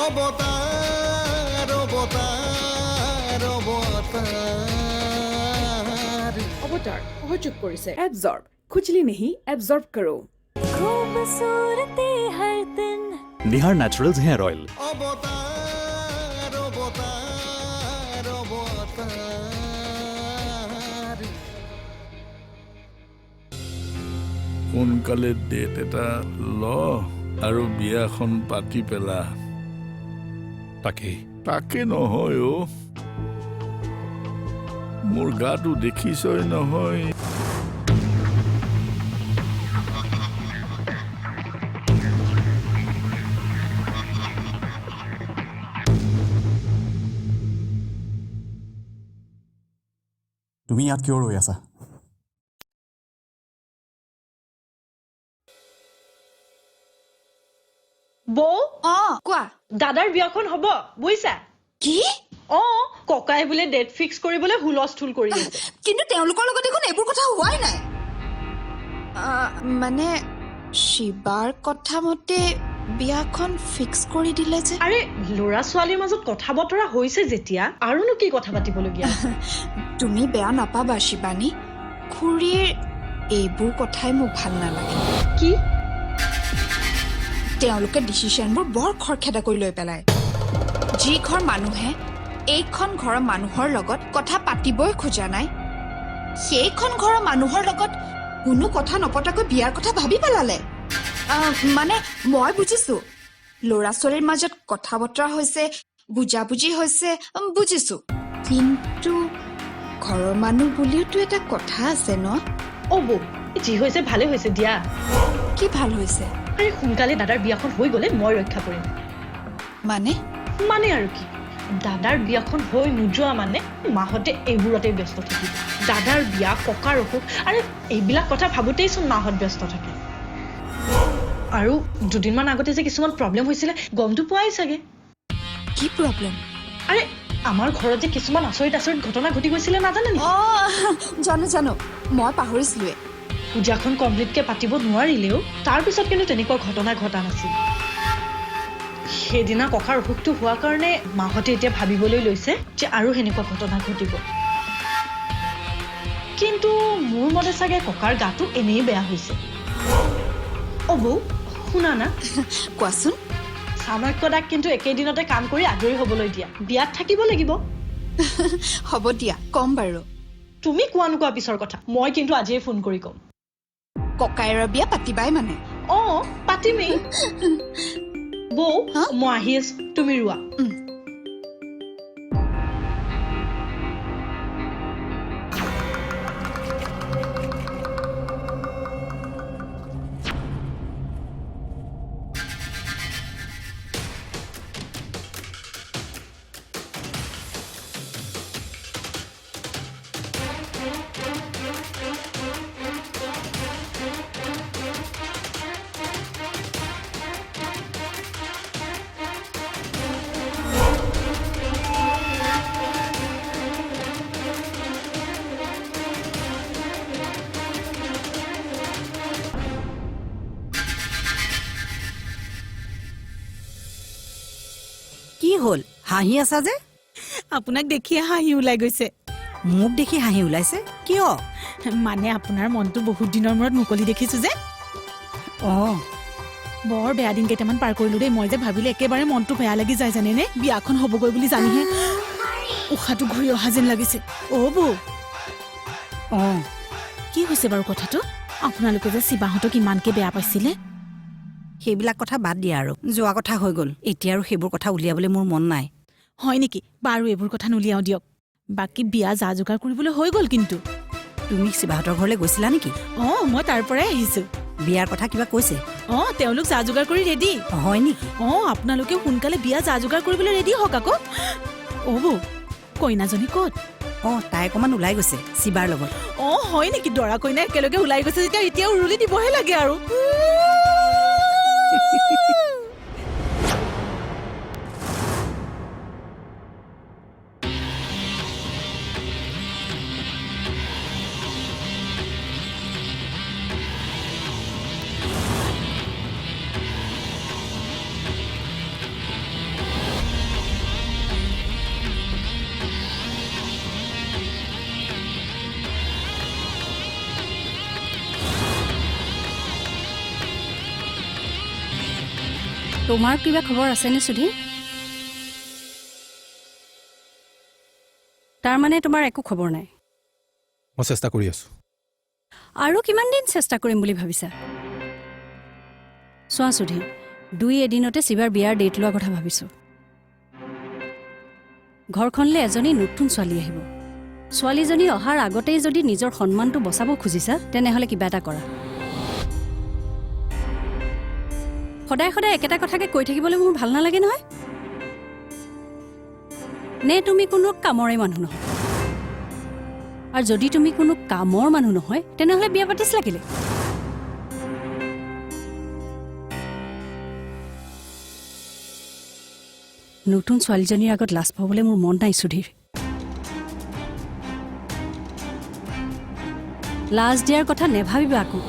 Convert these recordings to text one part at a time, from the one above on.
অবতাৰ অবতাৰ অবতাৰ अवतार सहयोग কৰিছে एब्जॉर्ब खुजली नहीं एब्जॉर्ब करो खूबसूरती हर दिन निहार नेचुरल्स हेयर ऑयल অবতার অবতার অবতার সোনকালে ডেট এটা ল আৰু বিয়াখন পাতি পেলা তাকেই তাকে নহয় অ মোৰ গাটো দেখিছই নহয় তুমি ইয়াত কিয় ৰৈ আছা বৌ কোৱা দাদাৰ বিয়াখন হ'ব বুইছা কি ককাই বোলে ডেট ফিক্স কৰিবলৈ হুলস্থুল কৰি আছে কিন্তু তেওঁলোকৰ লগত দেখোন এইবোৰ কথা হোৱাই নাই মানে শিৱাৰ কথা মতে বিয়াখন ফিক্স কৰি দিলে যে আৰে ল'ৰা ছোৱালীৰ মাজত কথা বতৰা হৈছে যেতিয়া আৰুনো কি কথা পাতিবলগীয়া আছে? তুমি বেয়া নাপাবা শিৱানী খুৰীৰ এইবোৰ কথাই মোক ভাল নালাগে কি তেওঁলোকে ডিচিশ্যনবোৰ বৰ খৰখেদা কৰি লৈ পেলায় যি ঘৰ মানুহে এইখন ঘৰৰ মানুহৰ লগত কথা পাতিবই খোজা নাই সেইখন ঘৰৰ মানুহৰ লগত কোনো কথা নপতাকৈ বিয়াৰ কথা ভাবি পেলালে মানে মই বুজিছো ল'ৰা ছোৱালীৰ মাজত কথা বতৰা হৈছে বুজাবুজি হৈছে বুজিছো কিন্তু ঘৰৰ মানুহ বুলিওতো এটা কথা আছে ন বৌ যি হৈছে ভালে হৈছে দিয়া কি ভাল হৈছে আৰে সোনকালে দাদাৰ বিয়াখন হৈ গ'লে মই ৰক্ষা কৰিম মানে আৰু কি দাদাৰ বিয়াখন হৈ নোযোৱা মানে মাহঁতে এইবোৰতে ব্যস্ত থাকিব দাদাৰ বিয়া ককাৰ অসুখ আৰে এইবিলাক কথা ভাবোতেই চোন মাহঁত ব্যস্ত থাকে আৰু দুদিনমান আগতে যে কিছুমান প্ৰব্লেম হৈছিলে গমটো পোৱাই চাগে কি প্ৰব্লেম আৰে আমাৰ ঘৰত যে কিছুমান আচৰিত ঘটনা ঘটি গৈছিলে নাজানে নেকি জানো মই পাহৰিছিলোৱে পূজাখন কমপ্লিটকে পাতিব নোৱাৰিলেও তাৰপিছত কিন্তু তেনেকুৱা ঘটনা ঘটা নাছিল সেইদিনা ককাৰ অসুখটো হোৱাৰ কাৰণে মাহঁতে এতিয়া ভাবিবলৈ লৈছে যে আৰু সেনেকুৱা ঘটনা ঘটিব কিন্তু মোৰ মতে চাগে ককাৰ গাটো এনেই বেয়া হৈছে বৌ শুনা না কোৱাচোন চাণক্যদাক কিন্তু একেদিনতে কাম কৰি আজৰি হ'বলৈ দিয়া বিয়াত থাকিব লাগিব হ'ব দিয়া কম বাৰু তুমি কোৱা নোকোৱা পিছৰ কথা মই কিন্তু আজিয়ে ফোন কৰি ক'ম ককাইৰৰ বিয়া পাতিবাই মানে পাতিমেই বৌ মই আহি আছো তুমি ৰোৱা কি হল হাঁহি আছা যে আপোনাক দেখি হাঁহি ওলাই গৈছে মোক দেখি হাঁহি ওলাইছে কিয় মানে আপোনাৰ মনটো বহুত দিনৰ মূৰত মুকলি দেখিছো যে বৰ বেয়া দিন কেইটামান পাৰ কৰিলো দেই মই যে ভাবিলে একেবাৰে মনটো বেয়া লাগি যায় জানেনে বিয়াখন হ'বগৈ বুলি জানিহে উশাহটো ঘূৰি অহা যেন লাগিছে বৌ কি হৈছে বাৰু কথাটো আপোনালোকে যে শিৱাহঁতক ইমানকে বেয়া পাইছিলে সেইবিলাক কথা বাদ দিয়া আৰু যোৱা কথা হৈ গ'ল এতিয়া আৰু সেইবোৰ কথা উলিয়াবলৈ মোৰ মন নাই হয় নেকি বাৰু এইবোৰ কথা নুলিয়াও দিয়ক বাকী বিয়া যা যোগাৰ কৰিবলৈ হৈ গ'ল কিন্তু তুমি শিৱাহঁতৰ ঘৰলৈ গৈছিলা নেকি মই তাৰ পৰাই আহিছো বিয়াৰ কথা কিবা কৈছে তেওঁলোক যা যোগাৰ কৰি ৰেডি হয় নেকি আপোনালোকে সোনকালে বিয়া যা যোগাৰ কৰিবলৈ ৰেডি হওক আকৌ বৌ কইনাজনী ক'ত তাই অকণমান ওলাই গৈছে শিৱাৰ লগত হয় নেকি দৰা কইনা একেলগে ওলাই গৈছে যেতিয়া এতিয়া উৰুলি দিবহে লাগে আৰু তোমাৰ কিবা খবৰ আছেনে সুধীৰ? তাৰমানে তোমাৰ একো খবৰ নাই? মই চেষ্টা কৰি আছোঁ। আৰু কিমান দিন চেষ্টা কৰিম বুলি ভাবিছা? চোৱা সুধীৰ, 2 এদিনতে শিৱাৰ বিয়াৰ ডেট লোৱাৰ কথা ভাবিছোঁ। ঘৰখনলৈ এজনী নতুন ছোৱালী আহিব। ছোৱালীজনী অহাৰ আগতেই যদি নিজৰ সন্মানটো বচাব খুজিছা তেনেহ'লে কিবা এটা কৰা। সদায় সদায় একেটা কথাকে কৈ থাকিবলৈ মোৰ ভাল নালাগে নহয়। নে তুমি কোনো কামৰে মানুহ নহয়? আৰু যদি তুমি কোনো কামৰ মানুহ নহয় তেনেহ'লে বিয়া পাতিছিলা কেলে? নতুন ছোৱালীজনীৰ আগত লাজ পাবলৈ মোৰ মন নাই সুধীৰ। লাজ দিয়াৰ কথা নেভাবিবা আকৌ।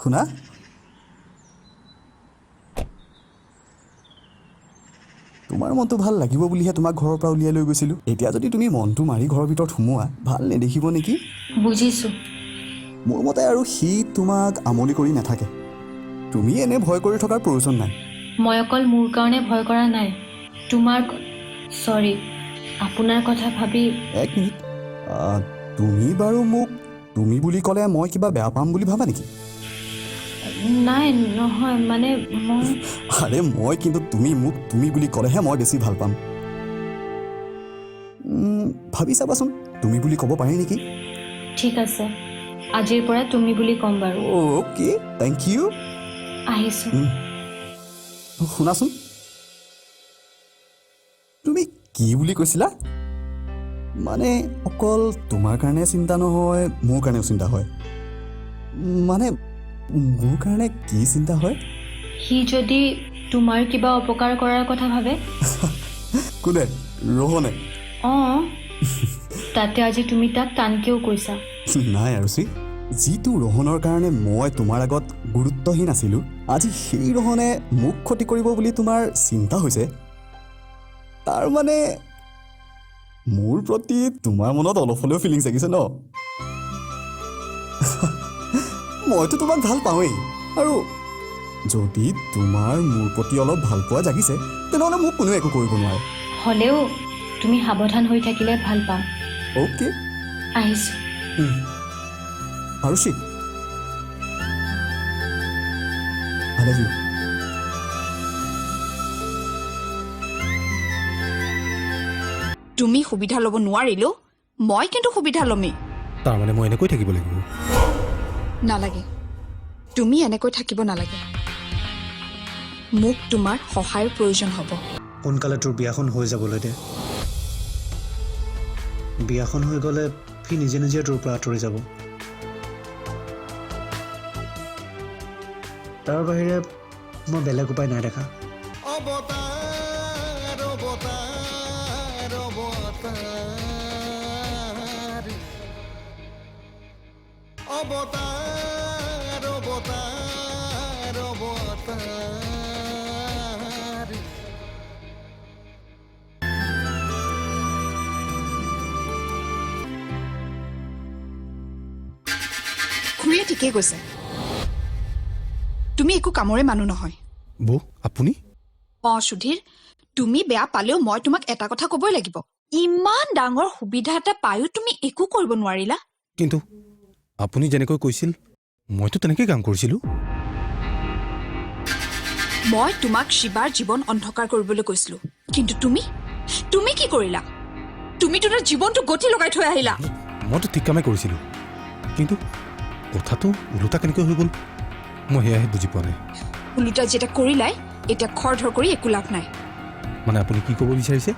শুনা, তোমাৰ মনটো ভাল লাগিব বুলিহে তোমাক ঘৰৰ পৰা উলিয়াই লৈ গৈছিলোঁ। এতিয়া যদি তুমি মনটো মাৰি ঘৰৰ ভিতৰত সোমোৱা ভাল নেদেখিব নেকি? বুজিছোঁ। মোৰ মতে আৰু সি তোমাক আমনি কৰি নাথাকে। তুমি এনে ভয় কৰি থকাৰ প্ৰয়োজন নাই। মই অকল মোৰ কাৰণে ভয় কৰা নাই, তোমাৰ চৰি, আপোনাৰ কথা ভাবি। এক মিনিট, তুমি বাৰু মোক তুমি বুলি ক'লে মই কিবা বেয়া পাম বুলি ভাবা নেকি? নাই নহয়, মানে মই আৰে মই কিন্তু তুমি মোক তুমি বুলি ক'লেহে মই বেছি ভাল পাম। ভাবি চাবাচোন, তুমি বুলি ক'ব পাৰি নেকি? ঠিক আছে, আজিৰ পৰা তুমি বুলি ক'ম বাৰু। Okay, thank you. আহিছোঁ। শুনাচোন, তুমি কি বুলি কৈছিলা? মানে অকল তোমাৰ কাৰণে চিন্তা নহয়, মোৰ কাৰণেও চিন্তা হয়। মানে মোৰ কাৰণে কি চিন্তা হয়? সি যদি তোমাৰ কিবা অপকাৰ কৰাৰ কথা ভাবে। কোনে? ৰোহনে? অঁ, তাতে আজি তুমি তাক টানকেও কৈছা। নাই আৰু যিটো ৰোহনৰ কাৰণে মই তোমাৰ আগত গুৰুত্বহীন আছিলোঁ, আজি সেই ৰোহনে মোক ক্ষতি কৰিব বুলি তোমাৰ চিন্তা হৈছে। তাৰ মানে মোৰ প্ৰতি তোমাৰ মনত অলপ হ'লেও ফিলিংছ জাগিছে ন? মইতো তোমাক ভাল পাওঁৱেই, আৰু যদি তোমাৰ মোৰ প্ৰতি অলপ ভাল পোৱা জাগিছে তেনেহ'লে মোক কোনেও একো কৰিব নোৱাৰে। হ'লেও তুমি সাৱধান হৈ থাকিলে ভাল পাম। অ'কে, আহিছোঁ। আৰু I love you. তুমি সুবিধা ল'ব নোৱাৰিলো, মই কিন্তু সুবিধা ল'মেই। তাৰমানে মই এনেকৈ থাকিব লাগিব? নালাগে, তুমি এনেকৈ থাকিব নালাগে। মোক তোমাৰ সহায়ৰ প্ৰয়োজন হ'ব। সোনকালে তোৰ বিয়াখন হৈ যাবলৈ দে। বিয়াখন হৈ গ'লে সি নিজে নিজে তোৰ পৰা আঁতৰি যাব। তাৰ বাহিৰে মই বেলেগ উপায় নাই দেখা। অৱতাৰ অৱতাৰ অৱতাৰ অৱতাৰ অৱতাৰ অৱতাৰ। খুৰীয়ে ঠিকেই কৈছে, তুমি একো কামৰে মানুহ নহয়। বৌ, আপুনি? অঁ সুধীৰ, তুমি বেয়া পালেও মই তোমাক এটা কথা ক'বই লাগিব। ইমান ডাঙৰ সুবিধা এটা পায়ো তুমি একো কৰিব নোৱাৰিলা। কিন্তু আপুনি যেনেকৈ কৈছিল মইতো তেনেকৈ কাম কৰিছিলোঁ। মই তোমাক শিৱাৰ জীৱন অন্ধকাৰ কৰিবলৈ কৈছিলো, কিন্তু তুমি কি কৰিলা? তুমি তোমাৰ জীৱনটো গতি লগাই থৈ আহিলা। মইতো ঠিক কামেই কৰিছিলোঁ, কিন্তু কথাটো ওলোটা কেনেকৈ হৈ গ'ল মই সেয়াহে বুজি পোৱা নাই। ওলোটা যেতিয়া কৰিলাই, এতিয়া খৰ ধৰ কৰি একো লাভ নাই। মানে আপুনি কি ক'ব বিচাৰিছে?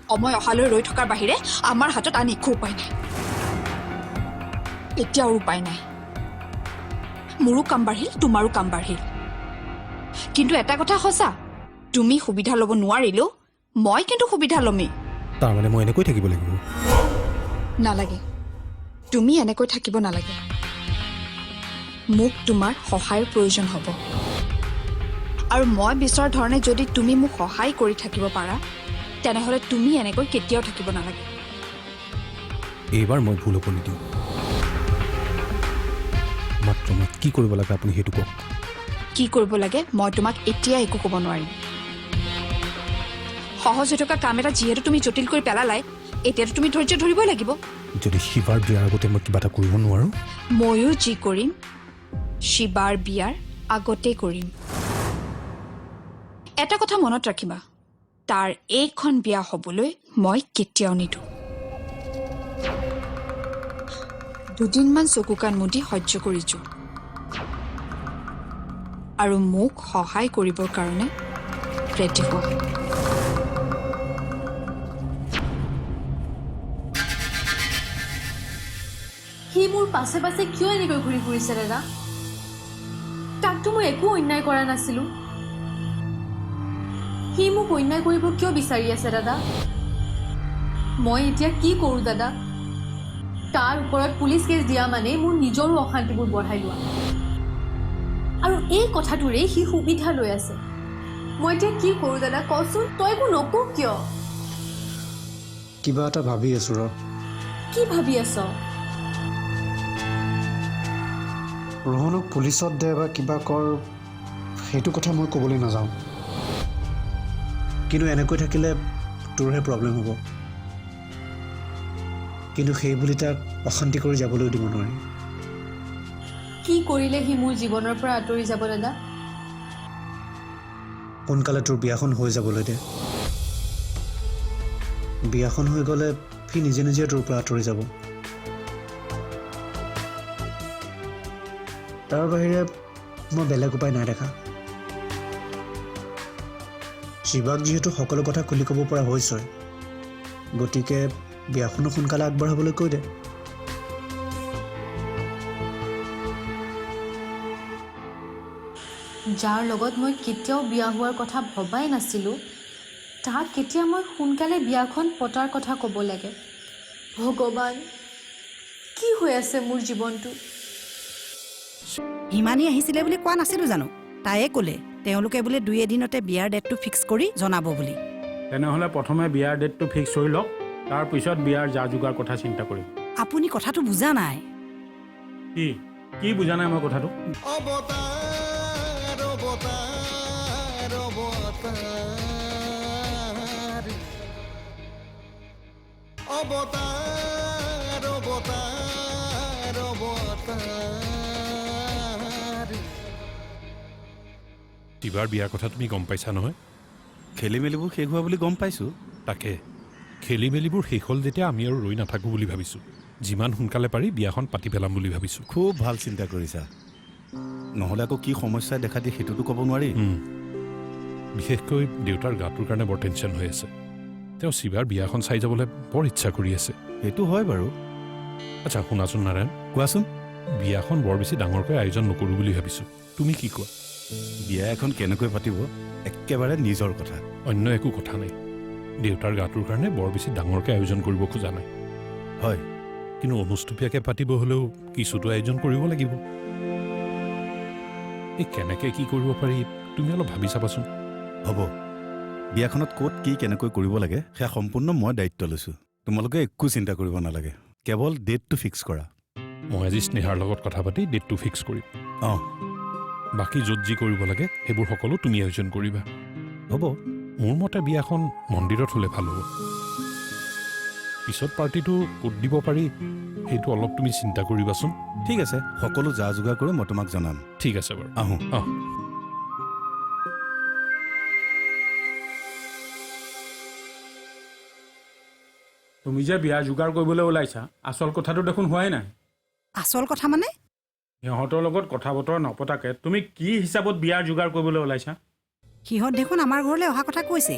সময় অহালৈ ৰৈ থকাৰ বাহিৰে আমাৰ হাতত আন একো উপায় নাই। এতিয়াও উপায় নাই। মোৰো কাম বাঢ়িল, তোমাৰো কাম বাঢ়িল। কিন্তু এটা কথা সঁচা, তুমি সুবিধা ল'ব নোৱাৰিলেও মই কিন্তু সুবিধা ল'মেই। তাৰমানে মই এনেকৈ থাকিব লাগিব? নালাগে, তুমি এনেকৈ থাকিব নালাগে। মোক তোমাৰ সহায়ৰ প্ৰয়োজন হ'ব, আৰু মই বিচৰা ধৰণে যদি তুমি মোক সহায় কৰি থাকিব পাৰা তেনেহ'লে তুমি এনেকৈ কেতিয়াও থাকিব নালাগে। এইবাৰ মই ভুল হ'ব নিদিওঁ। মাত্ৰ মই কি কৰিব লাগে আপুনি সেইটো কওক। কি কৰিব লাগে মই তোমাক এতিয়া একো ক'ব নোৱাৰিম। সহজ হৈ থকা কাম এটা যিহেতু তুমি জটিল কৰি পেলালাই, এতিয়াতো তুমি ধৈৰ্য ধৰিবই লাগিব। যদি শিৱাৰ বিয়াৰ আগতে মই কিবা এটা কৰিব নোৱাৰোঁ, ময়ো যি কৰিম শিৱাৰ বিয়াৰ আগতেই কৰিম। এটা কথা মনত ৰাখিবা, তাৰ এইখন বিয়া হ'বলৈ মই কেতিয়াও নিদিওঁ। দুদিনমান চকু কাণ মুদি সহ্য কৰিছোঁ, আৰু মোক সহায় কৰিবৰ কাৰণে ৰেডি হোৱা। সি মোৰ পাছে পাছে কিয় এনেকৈ ঘূৰি ফুৰিছে দাদা? তাকতো মই একো অন্যায় কৰা নাছিলোঁ। সি মোক অন্যায় কৰিব কিয় বিচাৰি আছে দাদা? মই এতিয়া কি কৰোঁ দাদা? তাৰ ওপৰত পুলিচ কেছ দিয়া মানে মোৰ নিজৰো অশান্তিবোৰ বঢ়াই লোৱা, আৰু এই কথাটোৰেই সি সুবিধা লৈ আছে। মই এতিয়া কি কৰোঁ দাদা কচোন? তই একো নকওঁ কিয়? কিবা এটা ভাবি আছোঁ ৰ। কি ভাবি আছ? ৰোহনক পুলিচত দে বা কিবা কৰ, সেইটো কথা মই ক'বলৈ নাযাওঁ, কিন্তু এনেকৈ থাকিলে তোৰহে প্ৰব্লেম হ'ব। কিন্তু সেই বুলি তাক অশান্তি কৰি যাবলৈ দিব নোৱাৰি। কি কৰিলে সি মোৰ জীৱনৰ পৰা আঁতৰি যাব দাদা? সোনকালে তোৰ বিয়াখন হৈ যাবলৈ দে। বিয়াখন হৈ গ'লে সি নিজে নিজে তোৰ পৰা আঁতৰি যাব। তাৰ বাহিৰে মই বেলেগ উপায় নাই দেখা। শিৱাক যিহেতু সকলো কথা খুলি ক'ব পৰা হৈছে, গতিকে বিয়াখনো সোনকালে আগবঢ়াবলৈ কৈ দে। যাৰ লগত মই কেতিয়াও বিয়া হোৱাৰ কথা ভবাই নাছিলোঁ, তাক কেতিয়া মই সোনকালে বিয়াখন পতাৰ কথা ক'ব লাগে। ভগৱান, কি হৈ আছে মোৰ জীৱনটো? হিমানী আহিছিলে বুলি কোৱা নাছিলোঁ জানো? তাইয়ে ক'লে তেওঁলোকে বোলে 2 এদিনতে বিয়াৰ ডেটটো ফিক্স কৰি জনাব বুলি। তেনেহ'লে প্ৰথমে বিয়াৰ ডেটটো ফিক্স হৈ লওক, তাৰপিছত বিয়াৰ যা যোগাৰ কথা চিন্তা কৰিম। আপুনি কথাটো বুজা নাই। কি বুজা নাই মই কথাটো? অৱতাৰ অৱতাৰ অৱতাৰ অৱতাৰ অৱতাৰ অৱতাৰ। তিবাৰ বিয়াৰ কথা তুমি গম পাইছা নহয়? খেলি মেলিবোৰ শেষ হোৱা বুলি গম পাইছোঁ। তাকে খেলি মেলিবোৰ শেষ হ'ল যেতিয়া আমি আৰু ৰৈ নাথাকোঁ বুলি ভাবিছোঁ। যিমান সোনকালে পাৰি বিয়াখন পাতি পেলাম বুলি ভাবিছোঁ। খুব ভাল চিন্তা কৰিছা, নহ'লে আকৌ কি সমস্যাই দেখা দিয়ে সেইটোতো ক'ব নোৱাৰি। বিশেষকৈ দেউতাৰ গাটোৰ কাৰণে বৰ টেনশ্যন হৈ আছে। তেওঁ শিৱাৰ বিয়াখন চাই যাবলৈ বৰ ইচ্ছা কৰি আছে। সেইটো হয় বাৰু। আচ্ছা শুনাচোন নাৰায়ণ, কোৱাচোন। বিয়াখন বৰ বেছি ডাঙৰকৈ আয়োজন নকৰোঁ বুলি ভাবিছোঁ, তুমি কি কোৱা? বিয়া এখন কেনেকৈ পাতিব একেবাৰে নিজৰ কথা, অন্য একো কথা নাই। দেউতাৰ গাটোৰ কাৰণে বৰ বেছি ডাঙৰকৈ আয়োজন কৰিব খোজা নাই। হয়, কিন্তু অনুষ্টুপীয়াকৈ পাতিব হ'লেও কিছুতো আয়োজন কৰিব লাগিব। এই কেনেকৈ কি কৰিব পাৰি তুমি অলপ ভাবি চাবাচোন। হ'ব, বিয়াখনত ক'ত কি কেনেকৈ কৰিব লাগে সেয়া সম্পূৰ্ণ মই দায়িত্ব লৈছোঁ। তোমালোকে একো চিন্তা কৰিব নালাগে, কেৱল ডেটটো ফিক্স কৰা। মই আজি স্নেহাৰ লগত কথা পাতি ডেটটো ফিক্স কৰিম। অঁ, বাকী য'ত যি কৰিব লাগে সেইবোৰ সকলো তুমি আয়োজন কৰিবা। হ'ব। মোৰ মতে বিয়াখন মন্দিৰত হ'লে ভাল হ'ব। পিছত পাৰ্টিটো ক'ত দিব পাৰি সেইটো অলপ তুমি চিন্তা কৰিবাচোন। ঠিক আছে, সকলো যা যোগাৰ কৰি মই তোমাক জনাম। ঠিক আছে বাৰু, আহোঁ। অঁ। তুমি যে বিয়া যোগাৰ কৰিবলৈ ওলাইছা, আচল কথাটো দেখোন হোৱাই নাই। আচল কথা মানে? সিহঁতৰ লগত কথা বতৰা নপতাকে তুমি কি হিচাপত বিয়াৰ যোগাৰ কৰিবলৈ ওলাইছা? সিহঁত দেখোন আমাৰ ঘৰলৈ অহা কথা কৈছে।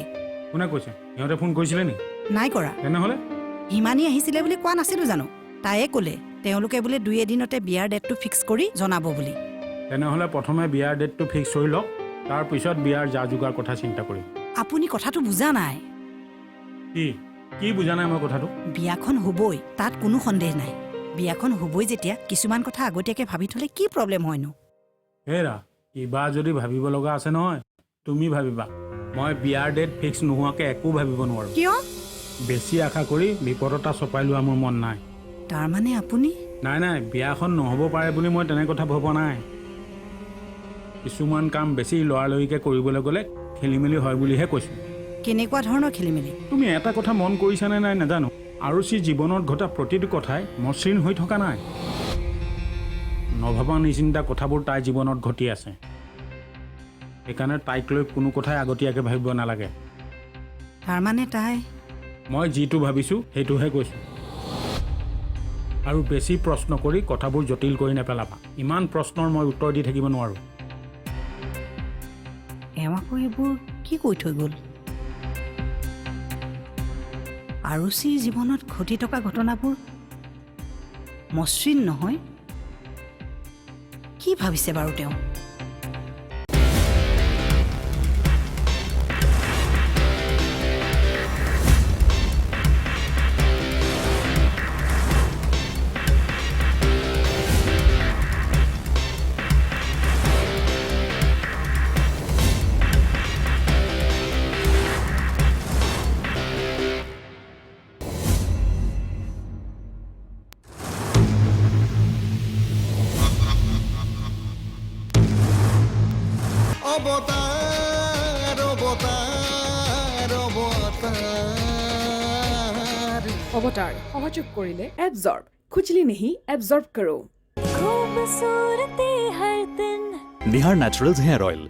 কোনে কৈছে? সিহঁতে ফোন কৰিছিলে নেকি? নাই কৰা। তেনেহ'লে হিমানী আহিছিলে বুলি কোৱা নাছিলোঁ জানো? তাইয়ে ক'লে তেওঁলোকে বোলে 2 এদিনতে বিয়াৰ ডেটটো ফিক্স কৰি জনাব বুলি। তেনেহ'লে প্ৰথমে বিয়াৰ ডেটটো ফিক্স হৈ লওক, তাৰপিছত বিয়াৰ যা যোগাৰ কথা চিন্তা কৰিম। আপুনি কথাটো বুজা নাই। কি বুজা নাই মই কথাটো? বিয়াখন হ'বই, তাত কোনো সন্দেহ নাই। বিয়াখন হ'বই যেতিয়া কিছুমান কথা আগতীয়াকৈ ভাবি থ'লে কি প্ৰব্লেম হয়নো? হেৰা, কিবা যদি ভাবিব লগা আছে নহয় তুমি ভাবিবা। মই বিয়াৰ ডেট ফিক্স নোহোৱাকৈ একো ভাবিব নোৱাৰোঁ। কিয়? বেছি আশা কৰি বিপদত চপাই লোৱা মোৰ মন নাই। তাৰমানে আপুনি? নাই, বিয়াখন নহ'ব পাৰে বুলি মই তেনে কথা ভবা নাই। কিছুমান কাম বেছি লৰালৰিকৈ কৰিবলৈ গ'লে খেলি মেলি হয় বুলিহে কৈছোঁ। কেনেকুৱা ধৰণৰ খেলি মেলি? তুমি এটা কথা মন কৰিছানে নাই নাজানো, আৰুচি জীৱনত ঘটা প্ৰতিটো কথাই মসৃণ হৈ থকা নাই। নভবা নিচিন্তা কথাবোৰ তাইৰ জীৱনত ঘটি আছে। সেইকাৰণে তাইক লৈ কোনো কথাই আগতীয়াকৈ ভাবিব নালাগে। তাৰমানে তাই? মই যিটো ভাবিছোঁ সেইটোহে কৈছোঁ। আৰু বেছি প্ৰশ্ন কৰি কথাবোৰ জটিল কৰি নেপেলাবা। ইমান প্ৰশ্নৰ মই উত্তৰ দি থাকিব নোৱাৰোঁ। এওঁ আকৌ এইবোৰ কি কৈ থৈ গ'ল? আৰুচিৰ জীৱনত ঘটি থকা ঘটনাবোৰ মসৃণ নহয়? কি ভাবিছে বাৰু তেওঁ? অবতাৰ অবতাৰ অবতাৰ অৱতাৰ সহযোগ কৰিলে এবজৰ্ব খুজলি নেহি এবজৰ্ব কৰো। Nihar Naturals Hair Oil